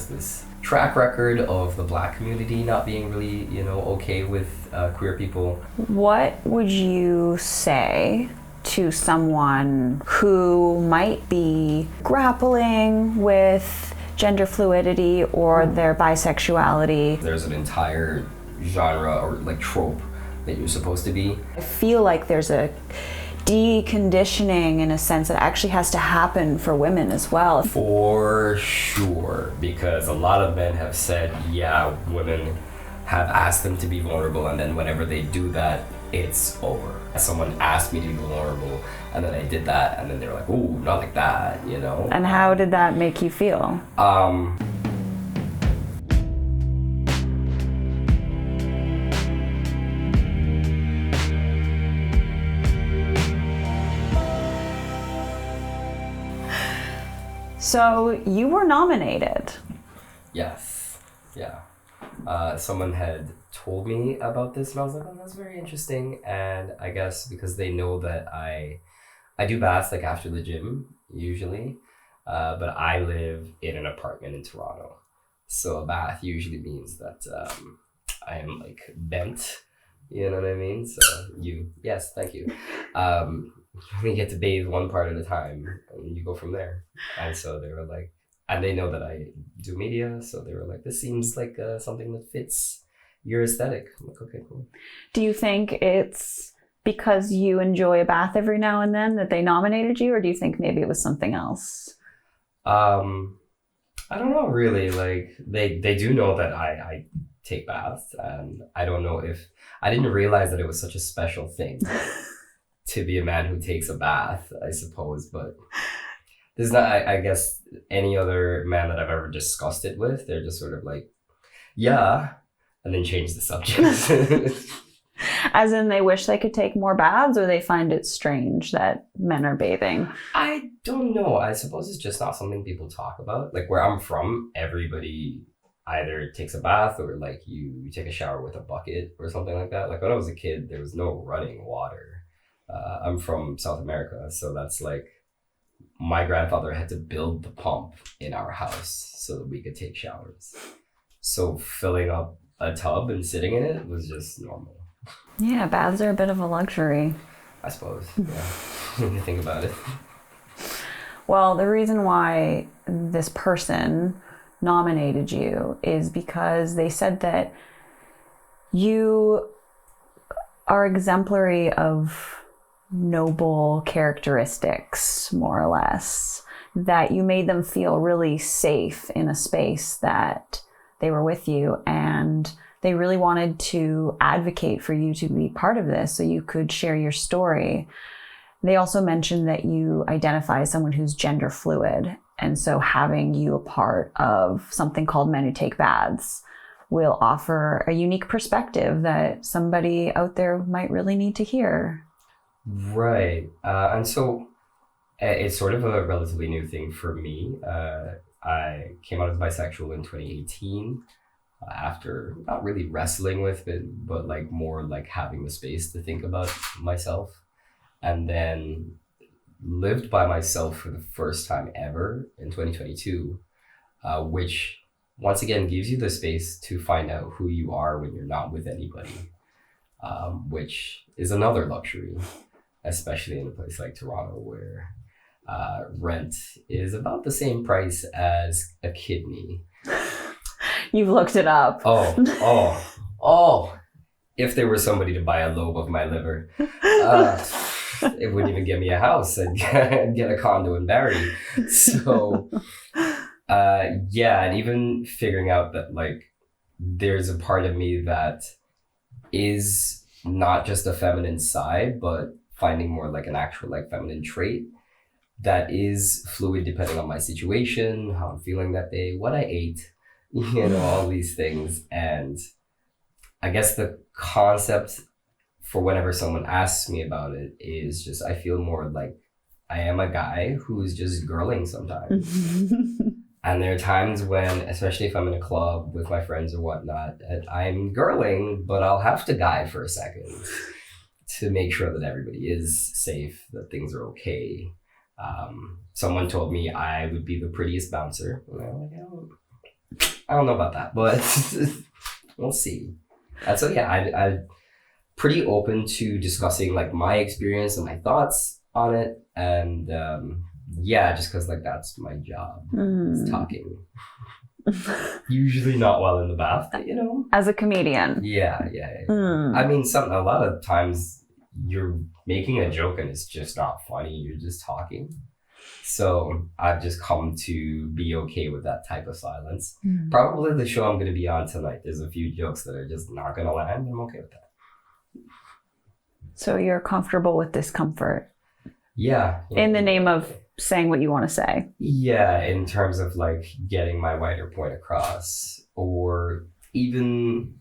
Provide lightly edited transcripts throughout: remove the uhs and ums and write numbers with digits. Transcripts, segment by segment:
there's this track record of the Black community not being really, okay with queer people. What would you say to someone who might be grappling with gender fluidity or their bisexuality? There's an entire genre or like trope that you're supposed to be. I feel like there's a deconditioning in a sense that actually has to happen for women as well. For sure, because a lot of men have said, yeah, women have asked them to be vulnerable, and then whenever they do that, it's over. Someone asked me to be vulnerable, and then I did that, and then they were like, ooh, not like that, And how did that make you feel? So you were nominated. Yes, yeah. Someone had told me about this, and I was like, oh, that's very interesting. And I guess because they know that I do baths like after the gym usually, but I live in an apartment in Toronto, so a bath usually means that I am like bent. You know what I mean? So yes, thank you. We get to bathe one part at a time, and you go from there. And so they were like, and they know that I do media, so they were like, this seems like something that fits your aesthetic. I'm like, okay, cool. Do you think it's because you enjoy a bath every now and then that they nominated you, or do you think maybe it was something else? I don't know, really. Like, they do know that I take baths, and I don't know if I didn't realize that it was such a special thing to be a man who takes a bath, I suppose, but there's not, I guess, any other man that I've ever discussed it with. They're just sort of like, yeah, and then change the subject. As in they wish they could take more baths, or they find it strange that men are bathing? I don't know. I suppose it's just not something people talk about. Like where I'm from, everybody either takes a bath or like you take a shower with a bucket or something like that. Like when I was a kid, there was no running water. I'm from South America, so that's like my grandfather had to build the pump in our house so that we could take showers. So filling up a tub and sitting in it was just normal. Yeah, baths are a bit of a luxury, I suppose, yeah, when you think about it. Well, the reason why this person nominated you is because they said that you are exemplary of noble characteristics, more or less, that you made them feel really safe in a space that they were with you, and they really wanted to advocate for you to be part of this so you could share your story. They also mentioned that you identify as someone who's gender fluid, and so having you a part of something called Men Who Take Baths will offer a unique perspective that somebody out there might really need to hear. Right. And so it's sort of a relatively new thing for me. I came out as bisexual in 2018 after not really wrestling with it, but like more like having the space to think about myself. And then lived by myself for the first time ever in 2022, which once again gives you the space to find out who you are when you're not with anybody, which is another luxury, especially in a place like Toronto where rent is about the same price as a kidney. You've looked it up. Oh, if there was somebody to buy a lobe of my liver, it wouldn't even give me a house. I'd get a condo in Barrie. So, yeah, and even figuring out that like there's a part of me that is not just a feminine side, but finding more like an actual like feminine trait that is fluid depending on my situation, how I'm feeling that day, what I ate, all these things. And I guess the concept for whenever someone asks me about it is just, I feel more like I am a guy who's just girling sometimes. And there are times when, especially if I'm in a club with my friends or whatnot, I'm girling, but I'll have to guy for a second to make sure that everybody is safe, that things are okay. Someone told me I would be the prettiest bouncer. And I'm like, I don't know about that, but we'll see. And so yeah, I'm pretty open to discussing like my experience and my thoughts on it, and yeah, just because like that's my job, is talking. Usually not while in the bath, but, you know. As a comedian. Yeah. I mean, a lot of times you're making a joke and it's just not funny. You're just talking. So I've just come to be okay with that type of silence. Probably the show I'm going to be on tonight, there's a few jokes that are just not going to land. I'm okay with that. So you're comfortable with discomfort. Yeah. In the name of saying what you want to say. Yeah, in terms of like getting my wider point across, or even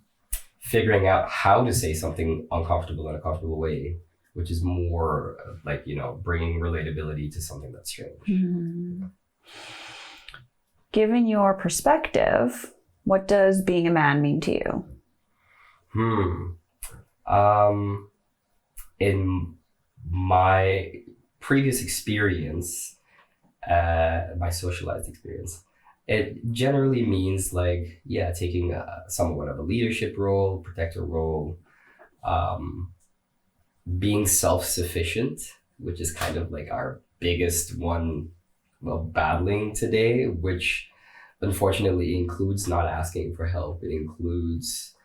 figuring out how to say something uncomfortable in a comfortable way, which is more like, you know, bringing relatability to something that's strange. Given your perspective, what does being a man mean to you? In my previous experience, my socialized experience, it generally means like, yeah, taking somewhat of a leadership role, protector role, being self-sufficient, which is kind of like our biggest one, well, battling today, which unfortunately includes not asking for help. It includes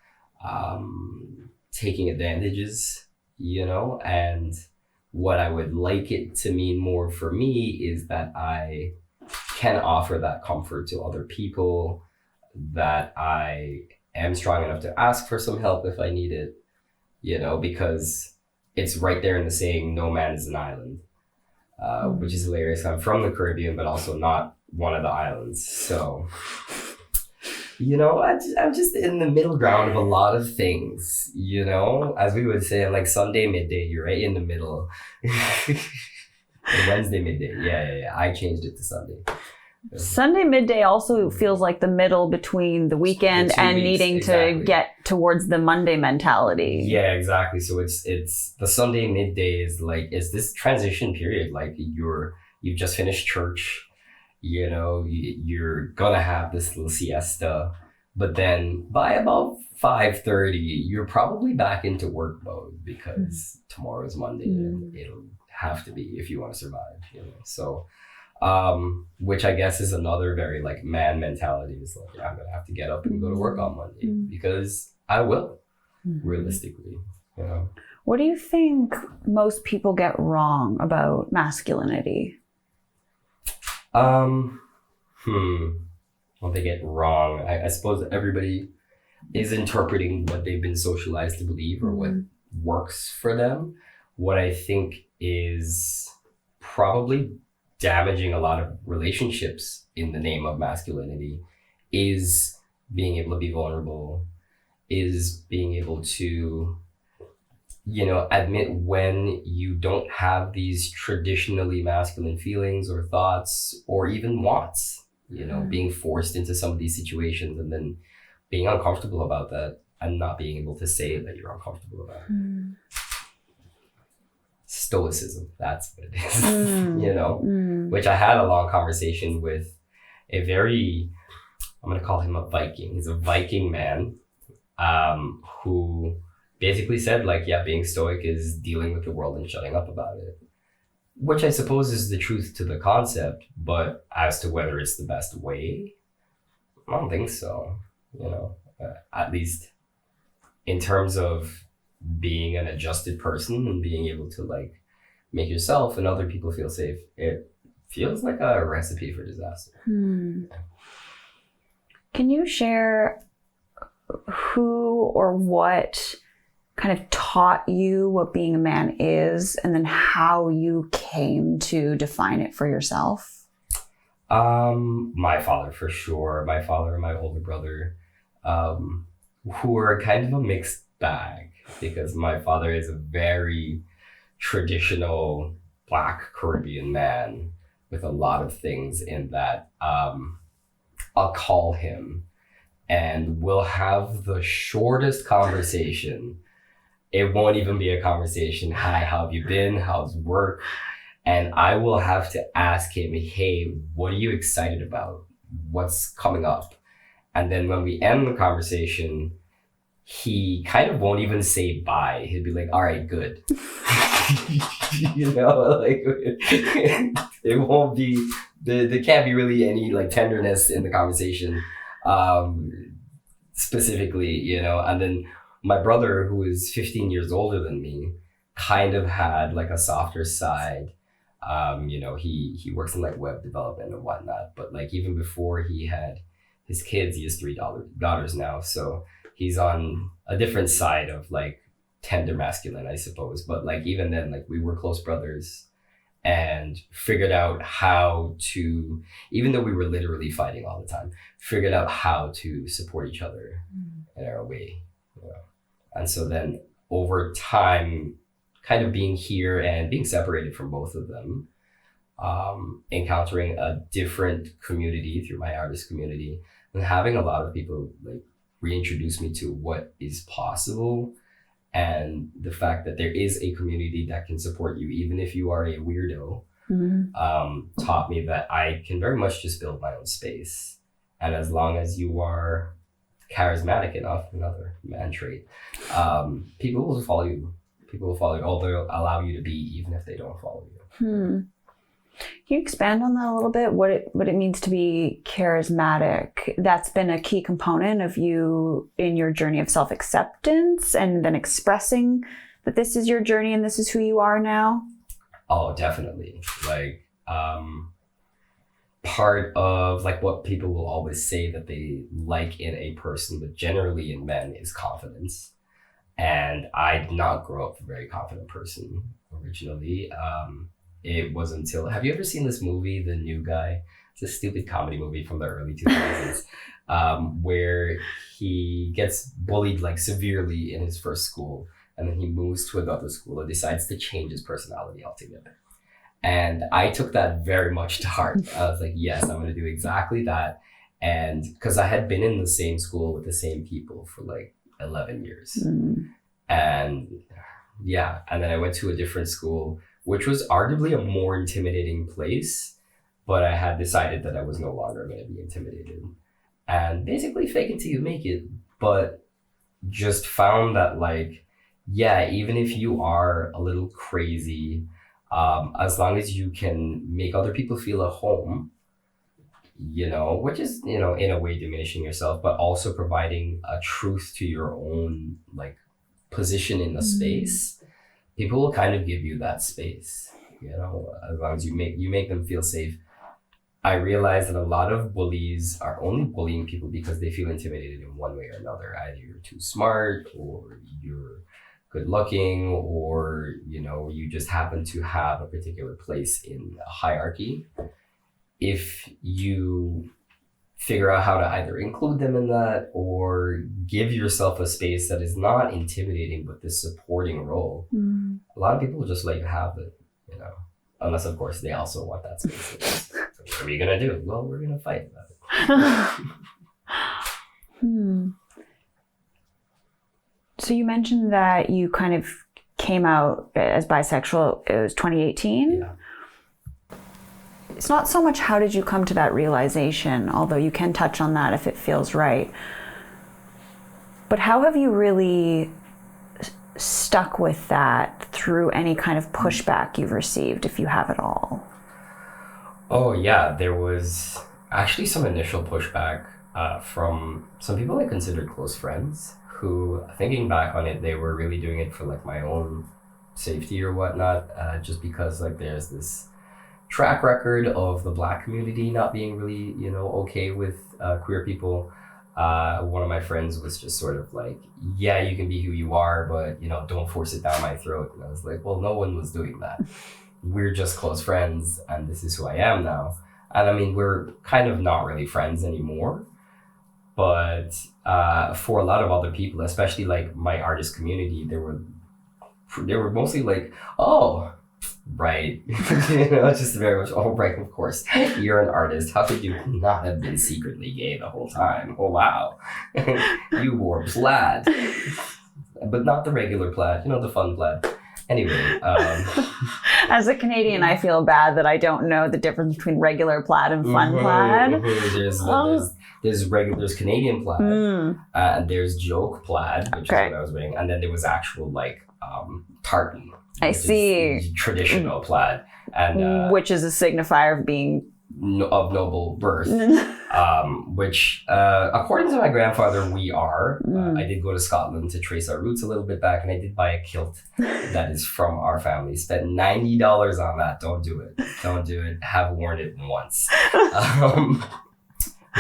taking advantages, you know, and what I would like it to mean more for me is that I can offer that comfort to other people, that I am strong enough to ask for some help if I need it, you know, because it's right there in the saying, no man is an island, which is hilarious. I'm from the Caribbean, but also not one of the islands. So, you know, I'm just in the middle ground of a lot of things, you know, as we would say, like Sunday midday, you're right in the middle. Wednesday midday. Yeah. I changed it to Sunday. Sunday midday also feels like the middle between the weekend and needing to get towards the Monday mentality. Yeah, exactly. So it's the Sunday midday is like, it's this transition period. Like you've just finished church, you know, you're gonna have this little siesta, but then by about 5:30, you're probably back into work mode because tomorrow's Monday and it'll have to be if you want to survive, you know. So which I guess is another very like man mentality, is like, yeah, I'm gonna have to get up and go to work on Monday because I will, realistically, you know. What do you think most people get wrong about masculinity? What they get wrong, I suppose everybody is interpreting what they've been socialized to believe or what works for them. What I think is probably damaging a lot of relationships in the name of masculinity is being able to be vulnerable, is being able to, you know, admit when you don't have these traditionally masculine feelings or thoughts or even wants, you know, being forced into some of these situations and then being uncomfortable about that and not being able to say that you're uncomfortable about it. Stoicism, that's what it is, you know, which I had a long conversation with a very, I'm going to call him a Viking. He's a Viking man who basically said like, yeah, being stoic is dealing with the world and shutting up about it, which I suppose is the truth to the concept, but as to whether it's the best way, I don't think so, you know, at least in terms of being an adjusted person and being able to like make yourself and other people feel safe, it feels like a recipe for disaster. Can you share who or what kind of taught you what being a man is and then how you came to define it for yourself? My father, for sure. My father and my older brother, who are kind of a mixed bag, because my father is a very traditional Black Caribbean man with a lot of things in that. I'll call him and we'll have the shortest conversation. It won't even be a conversation. Hi, how have you been? How's work? And I will have to ask him, hey, what are you excited about? What's coming up? And then when we end the conversation, he kind of won't even say bye. He'd be like, all right, good. You know, like it won't be, there can't be really any like tenderness in the conversation, specifically, you know. And then my brother, who is 15 years older than me, kind of had like a softer side. You know, he works in like web development and whatnot, but like even before he had his kids, he has three daughters now. So he's on a different side of like tender masculine, I suppose. But like even then, like we were close brothers and figured out how to, even though we were literally fighting all the time, figured out how to support each other in our way. You know? And so then over time, kind of being here and being separated from both of them, encountering a different community through my artist community, and having a lot of people like reintroduce me to what is possible, and the fact that there is a community that can support you even if you are a weirdo, taught me that I can very much just build my own space. And as long as you are charismatic enough, another man trait, people will follow you. People will follow you, or they'll allow you to be even if they don't follow you. Can you expand on that a little bit? What it means to be charismatic? That's been a key component of you in your journey of self-acceptance, and then expressing that this is your journey and this is who you are now? Oh, definitely. Like, part of like what people will always say that they like in a person, but generally in men, is confidence. And I did not grow up a very confident person originally. It was until, have you ever seen this movie, The New Guy? It's a stupid comedy movie from the early 2000s, where he gets bullied like severely in his first school, and then he moves to another school and decides to change his personality altogether. And I took that very much to heart. I was like, yes, I'm going to do exactly that. And because I had been in the same school with the same people for like 11 years. And yeah, and then I went to a different school, which was arguably a more intimidating place, but I had decided that I was no longer going to be intimidated. And basically fake it till you make it, but just found that like, yeah, even if you are a little crazy, as long as you can make other people feel at home, you know, which is, you know, in a way diminishing yourself, but also providing a truth to your own like position in the space, people will kind of give you that space, you know, as long as you make them feel safe. I realize that a lot of bullies are only bullying people because they feel intimidated in one way or another. Either you're too smart, or you're good looking, or, you know, you just happen to have a particular place in a hierarchy. If you figure out how to either include them in that or give yourself a space that is not intimidating but this supporting role, a lot of people will just let you have it, you know, unless of course they also want that space. So what are you gonna do? Well, we're gonna fight about it. So you mentioned that you kind of came out as bisexual. It was 2018. Yeah. It's not so much how did you come to that realization, although you can touch on that if it feels right. But how have you really stuck with that through any kind of pushback you've received, if you have at all? Oh yeah, there was actually some initial pushback from some people I considered close friends who, thinking back on it, they were really doing it for like my own safety or whatnot, just because like there's this track record of the Black community not being really, you know, okay with queer people. One of my friends was just sort of like, yeah, you can be who you are, but, you know, don't force it down my throat. And I was like, well, no one was doing that. We're just close friends, and this is who I am now. And I mean, we're kind of not really friends anymore. But for a lot of other people, especially like my artist community, they were mostly like, oh, right. You know, it's just very much, oh, right, of course. You're an artist. How could you not have been secretly gay the whole time? Oh, wow. You wore plaid. But not the regular plaid, you know, the fun plaid. Anyway. As a Canadian, I feel bad that I don't know the difference between regular plaid and fun plaid. there's Canadian plaid, and there's joke plaid, which is what I was wearing, and then there was actual like tartan. I see. Traditional plaid, and which is a signifier of being of noble birth, which according to my grandfather we are. I did go to Scotland to trace our roots a little bit back, and I did buy a kilt that is from our family. Spent $90 on that. Don't do it. Have worn it once.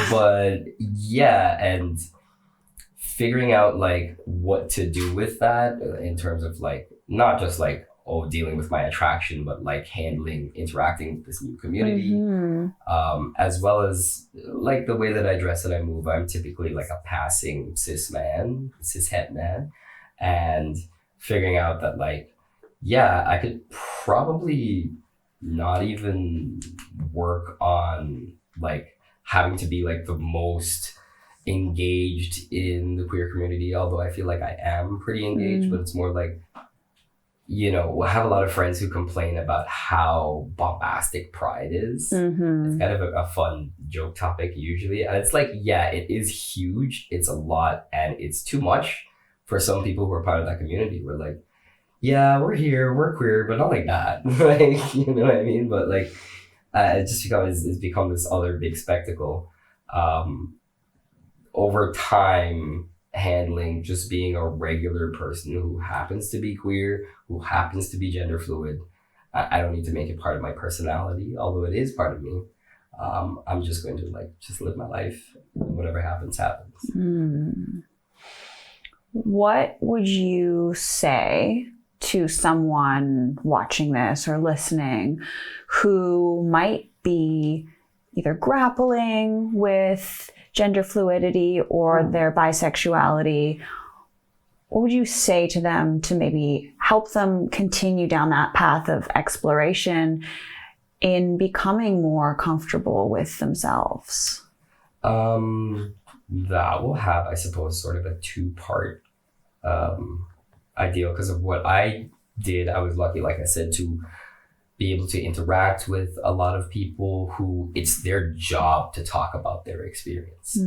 But yeah, and figuring out like what to do with that in terms of like not just like dealing with my attraction, but like interacting with this new community, as well as like the way that I dress and I move. I'm typically like a passing cishet man, and figuring out that like, yeah, I could probably not even work on like having to be like the most engaged in the queer community, although I feel like I am pretty engaged, but it's more like, you know, I have a lot of friends who complain about how bombastic pride is. It's kind of a fun joke topic usually. And it's like, yeah, it is huge. It's a lot and it's too much for some people who are part of that community. We're like, yeah, we're here, we're queer, but not like that. Like, you know what I mean? But like, it's become this other big spectacle. Over time, handling just being a regular person who happens to be queer, who happens to be gender fluid. I don't need to make it part of my personality, although it is part of me. I'm just going to like just live my life. Whatever happens, happens. What would you say to someone watching this or listening who might be either grappling with gender fluidity or their bisexuality? What would you say to them to maybe help them continue down that path of exploration in becoming more comfortable with themselves? That will have, I suppose, sort of a two-part ideal, because of what I did. I was lucky, like I said, to be able to interact with a lot of people who it's their job to talk about their experience.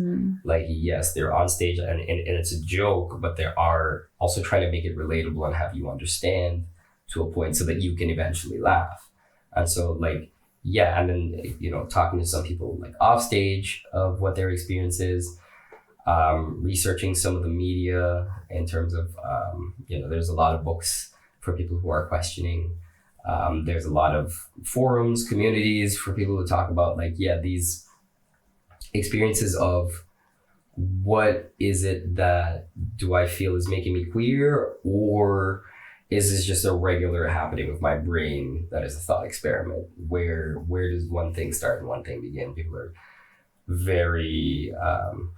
Like, yes, they're on stage and it's a joke, but they are also trying to make it relatable and have you understand to a point so that you can eventually laugh. And so like, yeah, and then, you know, talking to some people like off stage of what their experience is, researching some of the media in terms of, you know, there's a lot of books for people who are questioning. There's a lot of forums, communities for people to talk about like, yeah, these experiences of what is it that do I feel is making me queer, or is this just a regular happening with my brain that is a thought experiment? Where does one thing start and one thing begin? People are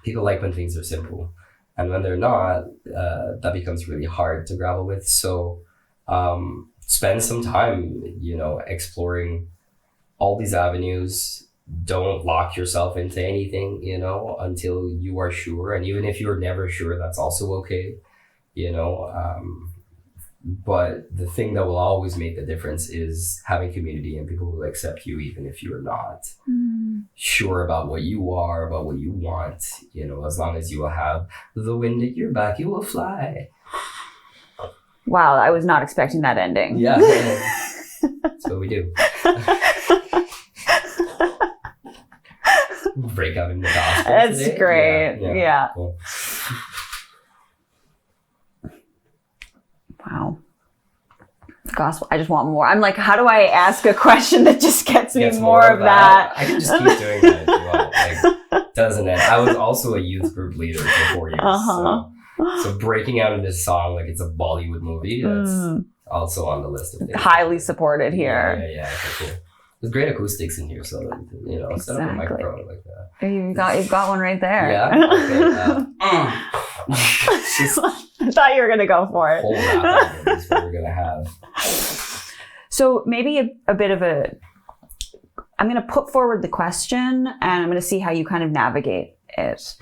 people like when things are simple, and when they're not, that becomes really hard to grapple with. So spend some time, you know, exploring all these avenues. Don't lock yourself into anything, you know, until you are sure. And even if you're never sure, that's also okay, you know. But the thing that will always make the difference is having community and people who accept you, even if you're not sure about what you are, about what you want, you know. As long as you will have the wind at your back, you will fly. Wow, I was not expecting that ending. Yeah, that's what we do. Break out in the gospel. That's today. great. Yeah. Cool. Wow. The gospel. I just want more. I'm like, how do I ask a question that just gets me more of that? I can just keep doing that if you want. Like, doesn't it? I was also a youth group leader for 4 years. So breaking out into song like it's a Bollywood movie, that's also on the list of things. Highly supported here. Yeah. Okay, cool. There's great acoustics in here, so you know, set up a microphone like that. You've got one right there. Yeah. Okay. I thought you were gonna go for it. Whole wrap is what we're gonna have. So maybe a bit of I'm gonna put forward the question, and I'm gonna see how you kind of navigate it.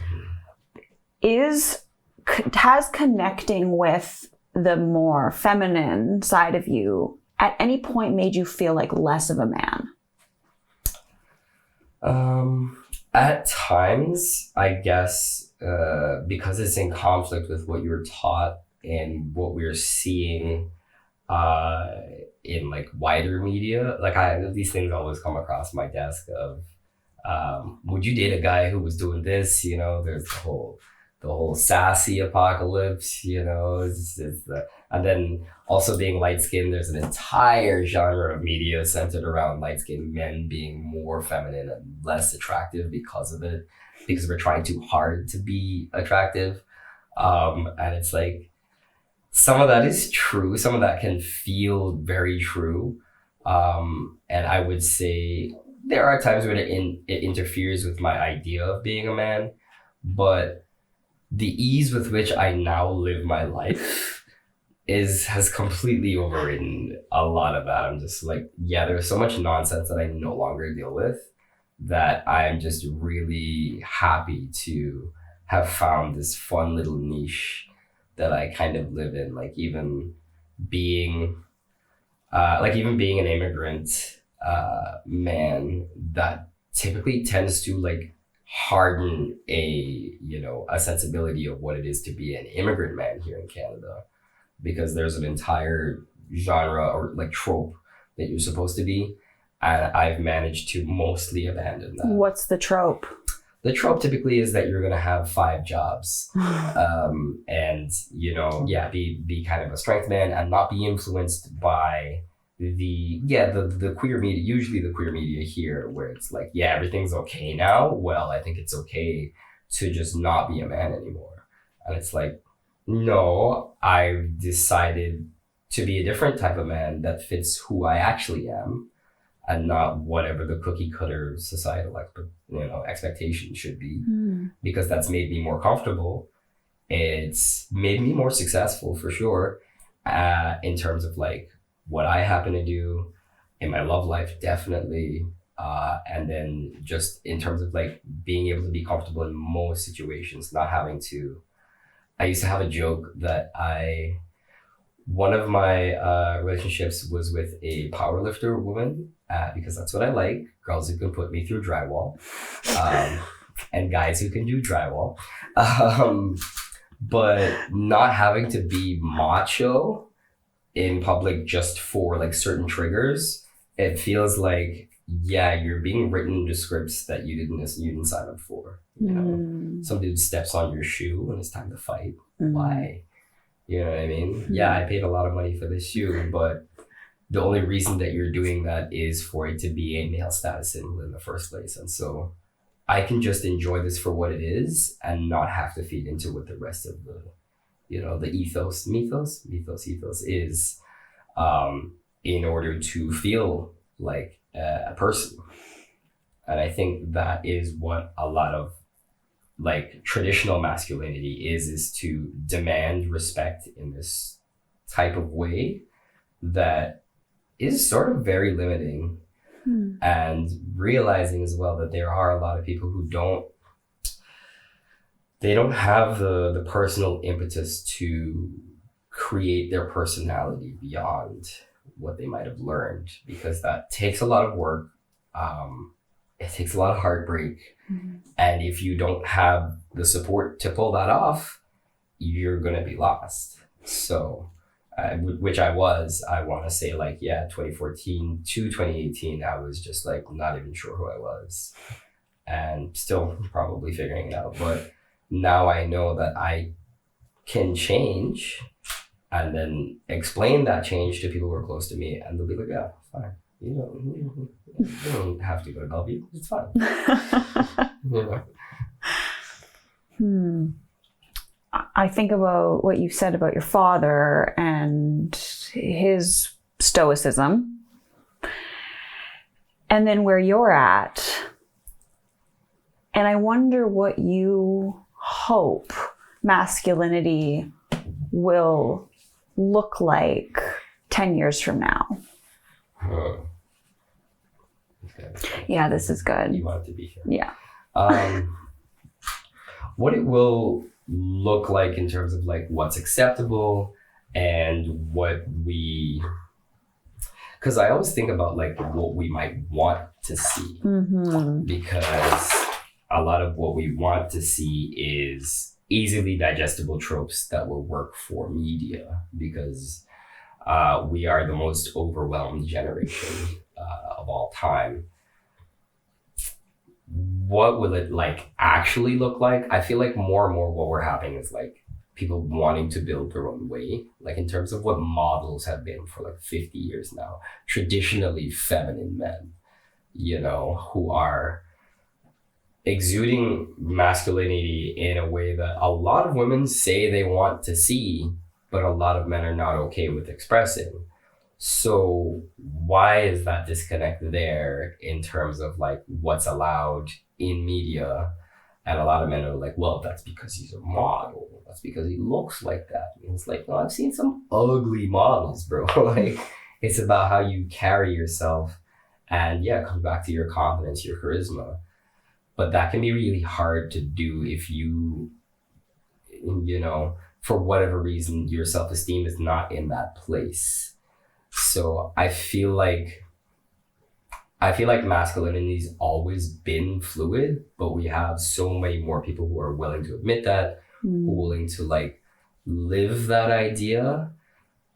Has connecting with the more feminine side of you at any point made you feel like less of a man? At times, I guess, because it's in conflict with what you're taught and what we're seeing in like wider media, like these things always come across my desk of, would you date a guy who was doing this? You know, there's the whole sassy apocalypse, you know, and then also being light skinned, there's an entire genre of media centered around light skinned men being more feminine and less attractive because of it, because we're trying too hard to be attractive. And it's like, some of that is true. Some of that can feel very true. And I would say there are times when it interferes with my idea of being a man, but the ease with which I now live my life has completely overridden a lot of that. I'm just like, yeah, there's so much nonsense that I no longer deal with that I'm just really happy to have found this fun little niche that I kind of live in. Like even being an immigrant man, that typically tends to like harden a sensibility of what it is to be an immigrant man here in Canada, because there's an entire genre or like trope that you're supposed to be, and I've managed to mostly abandon that. What's the trope? The trope typically is that you're gonna have 5 jobs, and be kind of a strength man and not be influenced by the queer media, usually the queer media here, where it's like, yeah, everything's okay now. Well, I think it's okay to just not be a man anymore. And it's like, no, I've decided to be a different type of man that fits who I actually am and not whatever the cookie cutter societal expectation should be, because that's made me more comfortable. It's made me more successful for sure, in terms of like what I happen to do in my love life, definitely. And then just in terms of like being able to be comfortable in most situations, not having to. I used to have a joke that one of my relationships was with a powerlifter woman, because that's what I like, girls who can put me through drywall, and guys who can do drywall. But not having to be macho in public just for like certain triggers, it feels like, yeah, you're being written into scripts that you didn't sign up for. You know, some dude steps on your shoe when it's time to fight. Why? You know what I mean? Yeah, I paid a lot of money for this shoe, but the only reason that you're doing that is for it to be a male status symbol in the first place. And so I can just enjoy this for what it is and not have to feed into what the rest of the ethos is, in order to feel like a person. And I think that is what a lot of like traditional masculinity is to demand respect in this type of way that is sort of very limiting. And realizing as well that there are a lot of people who don't have the personal impetus to create their personality beyond what they might have learned, because that takes a lot of work. It takes a lot of heartbreak. And if you don't have the support to pull that off, you're going to be lost. So, which I want to say like, 2014 to 2018, I was just like not even sure who I was and still probably figuring it out. But now I know that I can change and then explain that change to people who are close to me, and they'll be like, yeah, fine. You don't have to go to Bellevue. It's fine. I think about what you said about your father and his stoicism, and then where you're at. And I wonder what you hope masculinity will look like 10 years from now. Yeah, this is good. You want it to be here. Yeah. What it will look like in terms of like what's acceptable and what because I always think about like what we might want to see, because a lot of what we want to see is easily digestible tropes that will work for media, because we are the most overwhelmed generation of all time. What will it like actually look like? I feel like more and more what we're having is like people wanting to build their own way, like in terms of what models have been for like 50 years now, traditionally feminine men, you know, who are exuding masculinity in a way that a lot of women say they want to see, but a lot of men are not okay with expressing. So why is that disconnect there in terms of like what's allowed in media? And a lot of men are like, well, that's because he's a model. That's because he looks like that. And it's like, no, I've seen some ugly models, bro. Like, it's about how you carry yourself. And yeah, it comes back to your confidence, your charisma. But that can be really hard to do if you know, for whatever reason, your self-esteem is not in that place. So I feel like masculinity's always been fluid, but we have so many more people who are willing to admit that, who are willing to like live that idea,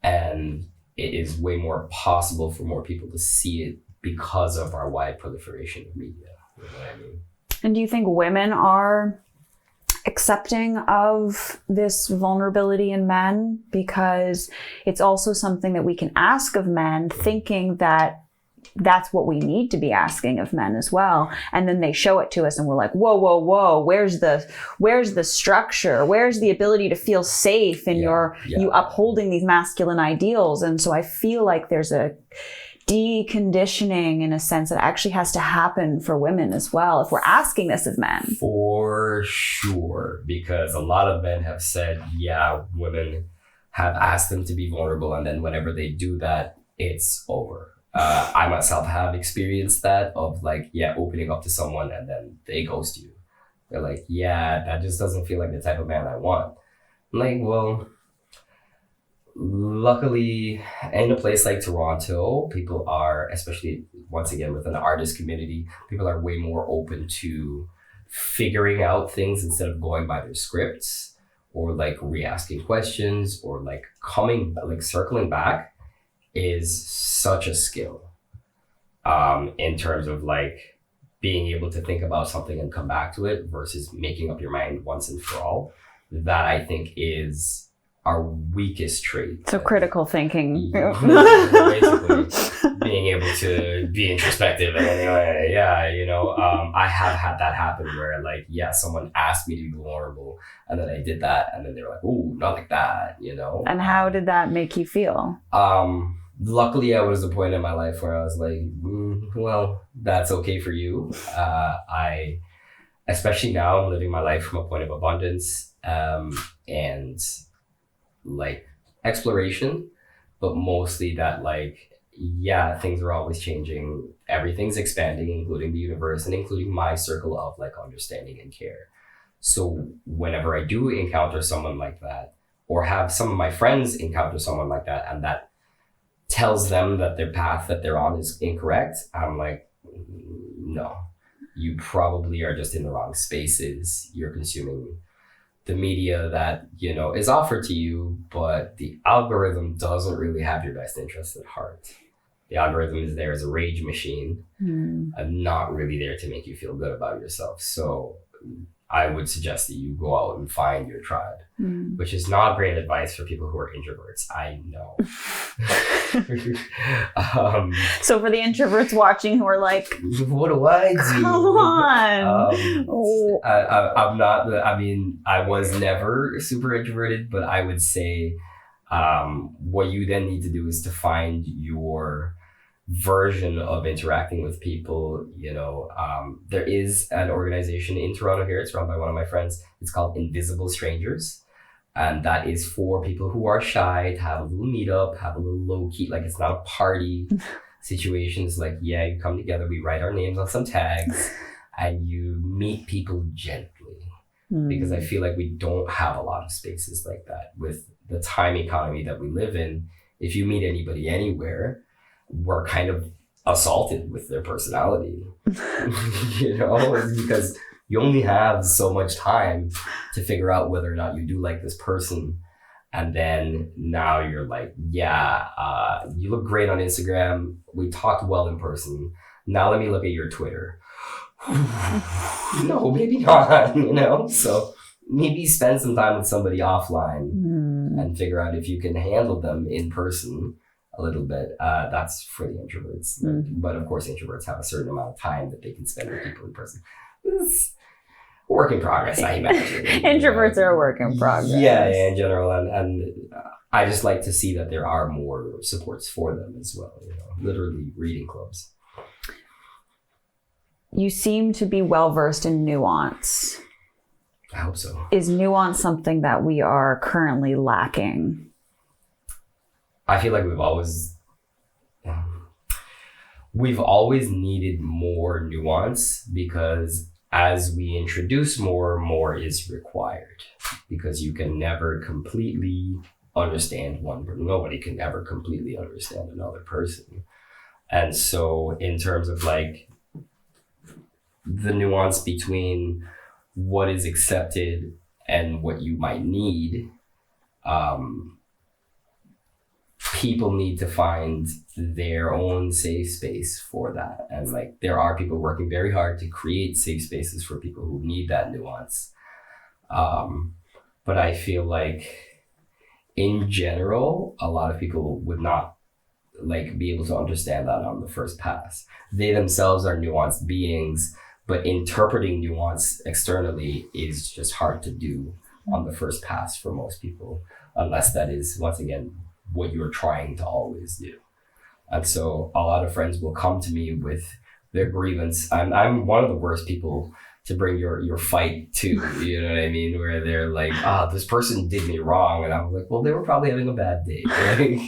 and it is way more possible for more people to see it because of our wide proliferation of media. You know what I mean? And do you think women are accepting of this vulnerability in men? Because it's also something that we can ask of men, thinking that that's what we need to be asking of men as well. And then they show it to us and we're like, whoa, whoa, whoa, where's the structure? Where's the ability to feel safe in you upholding these masculine ideals? And so I feel like there's a deconditioning in a sense that actually has to happen for women as well, if we're asking this of men. For sure, because a lot of men have said, yeah, women have asked them to be vulnerable, and then whenever they do that, it's over. I myself have experienced that of like, yeah, opening up to someone and then they ghost you. They're like, yeah, that just doesn't feel like the type of man I want. I'm like, well, luckily in a place like Toronto, people are, especially once again within the artist community, people are way more open to figuring out things instead of going by their scripts, or like re-asking questions, or like circling back is such a skill in terms of like being able to think about something and come back to it versus making up your mind once and for all. That I think is our weakest trait. So critical thinking. Basically being able to be introspective. And anyway, yeah, you know, I have had that happen where like, yeah, someone asked me to be vulnerable and then I did that and then they were like, ooh, not like that, you know? And how did that make you feel? Luckily, I was at a point in my life where I was like, well, that's okay for you. Especially now, I'm living my life from a point of abundance and like exploration, but mostly that like, yeah, things are always changing. Everything's expanding, including the universe and including my circle of like understanding and care. So whenever I do encounter someone like that, or have some of my friends encounter someone like that, and that tells them that their path that they're on is incorrect, I'm like, no, you probably are just in the wrong spaces. You're consuming the media that, you know, is offered to you, but the algorithm doesn't really have your best interest at heart. The algorithm is there as a rage machine and not really there to make you feel good about yourself. So I would suggest that you go out and find your tribe, which is not great advice for people who are introverts. I know. So for the introverts watching who are like, what do I do? Come on. I'm not, I mean, I was never super introverted, but I would say what you then need to do is to find your version of interacting with people. You know, there is an organization in Toronto here. It's run by one of my friends. It's called Invisible Strangers. And that is for people who are shy to have a little meetup, have a little low key, like it's not a party situation. It's like, yeah, you come together, we write our names on some tags and you meet people gently. Because I feel like we don't have a lot of spaces like that with the time economy that we live in. If you meet anybody anywhere, we're kind of assaulted with their personality, you know, because you only have so much time to figure out whether or not you do like this person. And then now you're like, you look great on Instagram. We talked well in person. Now let me look at your Twitter. No, maybe not, So maybe spend some time with somebody offline and figure out if you can handle them in person a little bit. That's for the introverts. But of course, introverts have a certain amount of time that they can spend with people in person. It's work in progress, I imagine. Introverts are a work in progress. Yeah, in general. And I just like to see that there are more supports for them as well. Literally reading clubs. You seem to be well versed in nuance. I hope so. Is nuance something that we are currently lacking? I feel like we've always needed more nuance, because as we introduce more is required, because you can never completely understand one, but nobody can ever completely understand another person. And so in terms of like the nuance between what is accepted and what you might need, people need to find their own safe space for that. And like, there are people working very hard to create safe spaces for people who need that nuance. But I feel like in general, a lot of people would not like be able to understand that on the first pass. They themselves are nuanced beings, but interpreting nuance externally is just hard to do on the first pass for most people, unless that is, once again, what you're trying to always do. And so a lot of friends will come to me with their grievance. I'm one of the worst people to bring your fight to, you know what I mean? Where they're like, this person did me wrong. And I'm like, well, they were probably having a bad day. Like,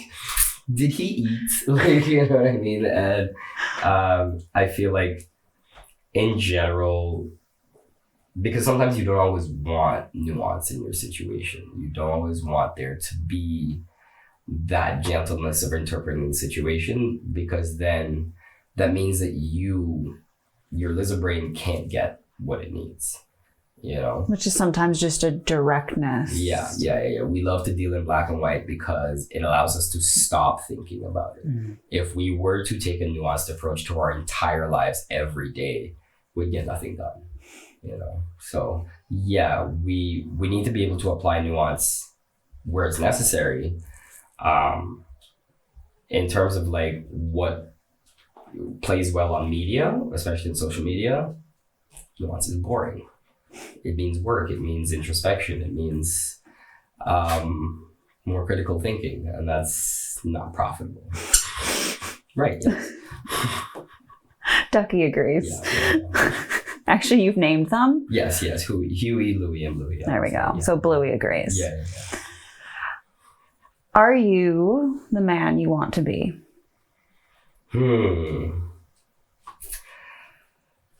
did he eat? Like, you know what I mean? And I feel like in general, because sometimes you don't always want nuance in your situation. You don't always want there to be that gentleness of interpreting the situation, because then that means that your lizard brain can't get what it needs, Which is sometimes just a directness. Yeah. We love to deal in black and white because it allows us to stop thinking about it. If we were to take a nuanced approach to our entire lives every day, we'd get nothing done, So yeah, we need to be able to apply nuance where it's necessary. In terms of like what plays well on media, especially in social media, nuance is boring. It means work, it means introspection, it means more critical thinking, and that's not profitable. Right, yes. Ducky agrees. Yeah. Actually, you've named them? Yes. Huey, Louie, and Bluey. There we go. Yeah. So Bluey agrees. Yeah. Are you the man you want to be?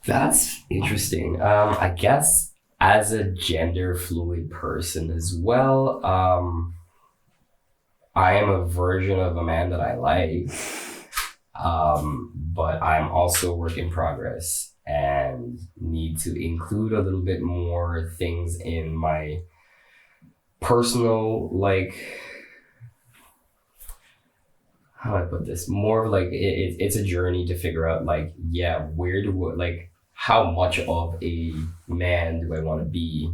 That's interesting. I guess as a gender fluid person as well, I am a version of a man that I like, but I'm also a work in progress and need to include a little bit more things in my personal, like, how do I put this? More of like, it's a journey to figure out like, how much of a man do I want to be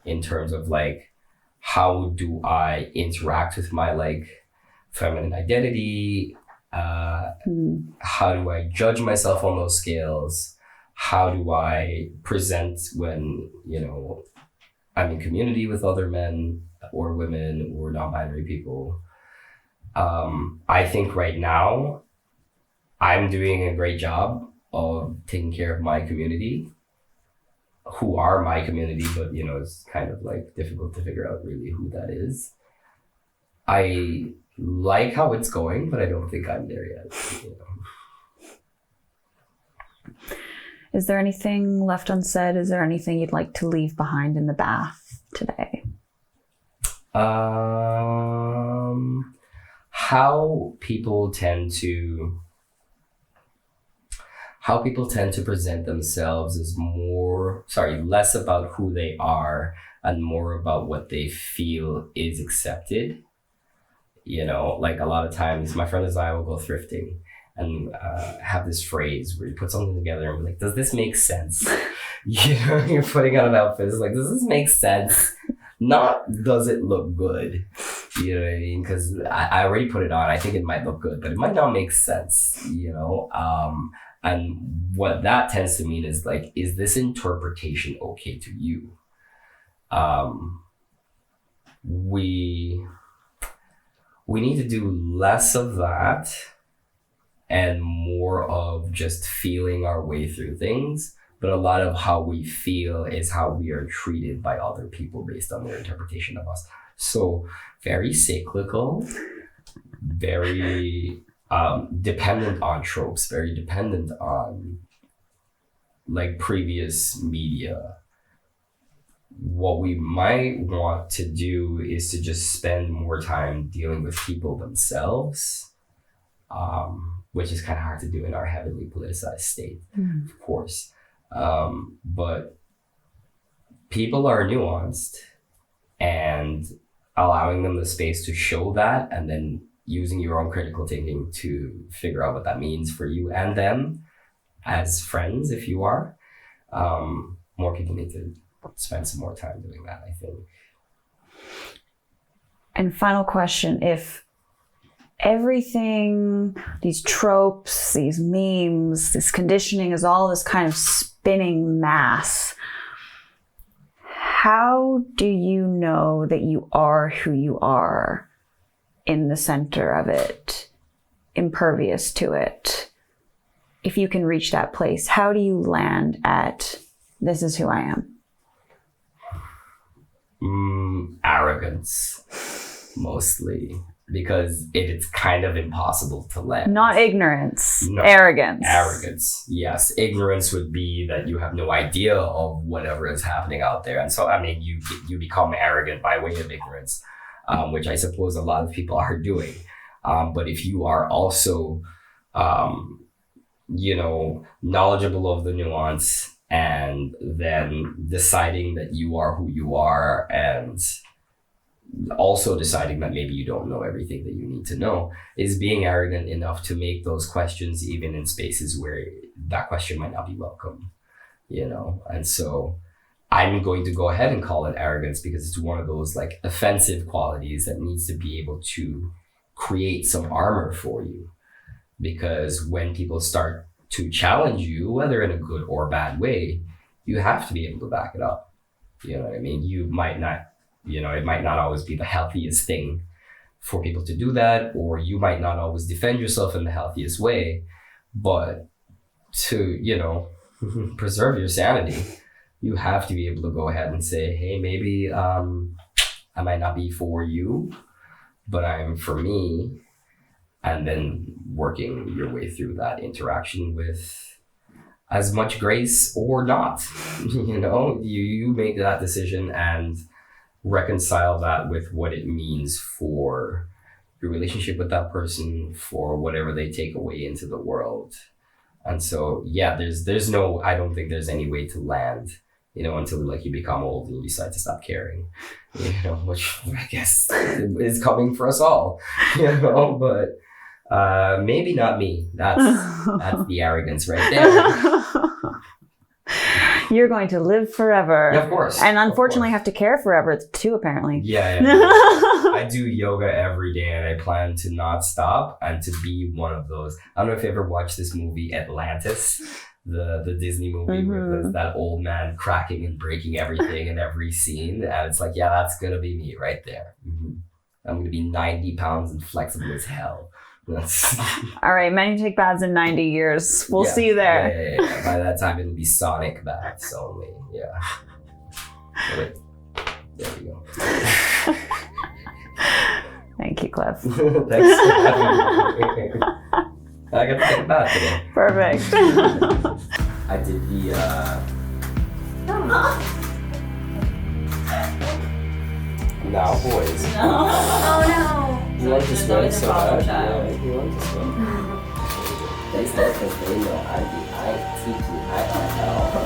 in terms of like, how do I interact with my like feminine identity? How do I judge myself on those scales? How do I present when, I'm in community with other men or women or non-binary people? I think right now I'm doing a great job of taking care of my community, who are my community, but it's kind of like difficult to figure out really who that is. I like how it's going, but I don't think I'm there yet. Is there anything left unsaid? Is there anything you'd like to leave behind in the bath today? how people tend to present themselves is less about who they are and more about what they feel is accepted. You know, like a lot of times my friend and I will go thrifting and have this phrase where you put something together and be like, does this make sense? You know, you're putting on an outfit, it's like, does this make sense? Not, does it look good? You know what I mean? Because I already put it on. I think it might look good, but it might not make sense, you know? And what that tends to mean is like, is this interpretation okay to you? We need to do less of that and more of just feeling our way through things. But a lot of how we feel is how we are treated by other people based on their interpretation of us. So very cyclical, very dependent on tropes, very dependent on like previous media. What we might want to do is to just spend more time dealing with people themselves, which is kind of hard to do in our heavily politicized state, of course. But people are nuanced, and allowing them the space to show that, and then using your own critical thinking to figure out what that means for you and them as friends, if you are, more people need to spend some more time doing that, I think. And final question, if everything, these tropes, these memes, this conditioning is all this kind of spinning mass, how do you know that you are who you are in the center of it, impervious to it? If you can reach that place, how do you land at, this is who I am? Arrogance, mostly. Because it's kind of impossible to land. Not ignorance, no, arrogance. Arrogance, yes. Ignorance would be that you have no idea of whatever is happening out there. And so, I mean, you become arrogant by way of ignorance, which I suppose a lot of people are doing. But if you are also, knowledgeable of the nuance and then deciding that you are who you are and also deciding that maybe you don't know everything that you need to know, is being arrogant enough to make those questions even in spaces where that question might not be welcome, you know? And so I'm going to go ahead and call it arrogance because it's one of those like offensive qualities that needs to be able to create some armor for you. Because when people start to challenge you, whether in a good or bad way, you have to be able to back it up. You know what I mean? You might not, it might not always be the healthiest thing for people to do that, or you might not always defend yourself in the healthiest way, but to, preserve your sanity, you have to be able to go ahead and say, hey, maybe I might not be for you, but I'm for me. And then working your way through that interaction with as much grace or not, you make that decision and reconcile that with what it means for your relationship with that person, for whatever they take away into the world. And so, yeah, there's no, I don't think there's any way to land, until like you become old and you decide to stop caring, which I guess is coming for us all, but maybe not me. That's the arrogance right there. You're going to live forever. Of course. And unfortunately have to care forever too, apparently. Yeah. I do yoga every day and I plan to not stop and to be one of those. I don't know if you ever watched this movie, Atlantis, the Disney movie where there's that old man cracking and breaking everything in every scene. And it's like, yeah, that's going to be me right there. Mm-hmm. I'm going to be 90 pounds and flexible as hell. All right, men take baths in 90 years. We'll see you there. Yeah. By that time, it'll be sonic baths only. Yeah. Oh, wait. There we go. Thank you, Clif. Thanks for having me. I got to take a bath today. Perfect. I did the... Now, boys. No. Oh, no. You want to swim so bad? Yeah, you want to swim. They start because they know I'm the I-T-T-I-L-L.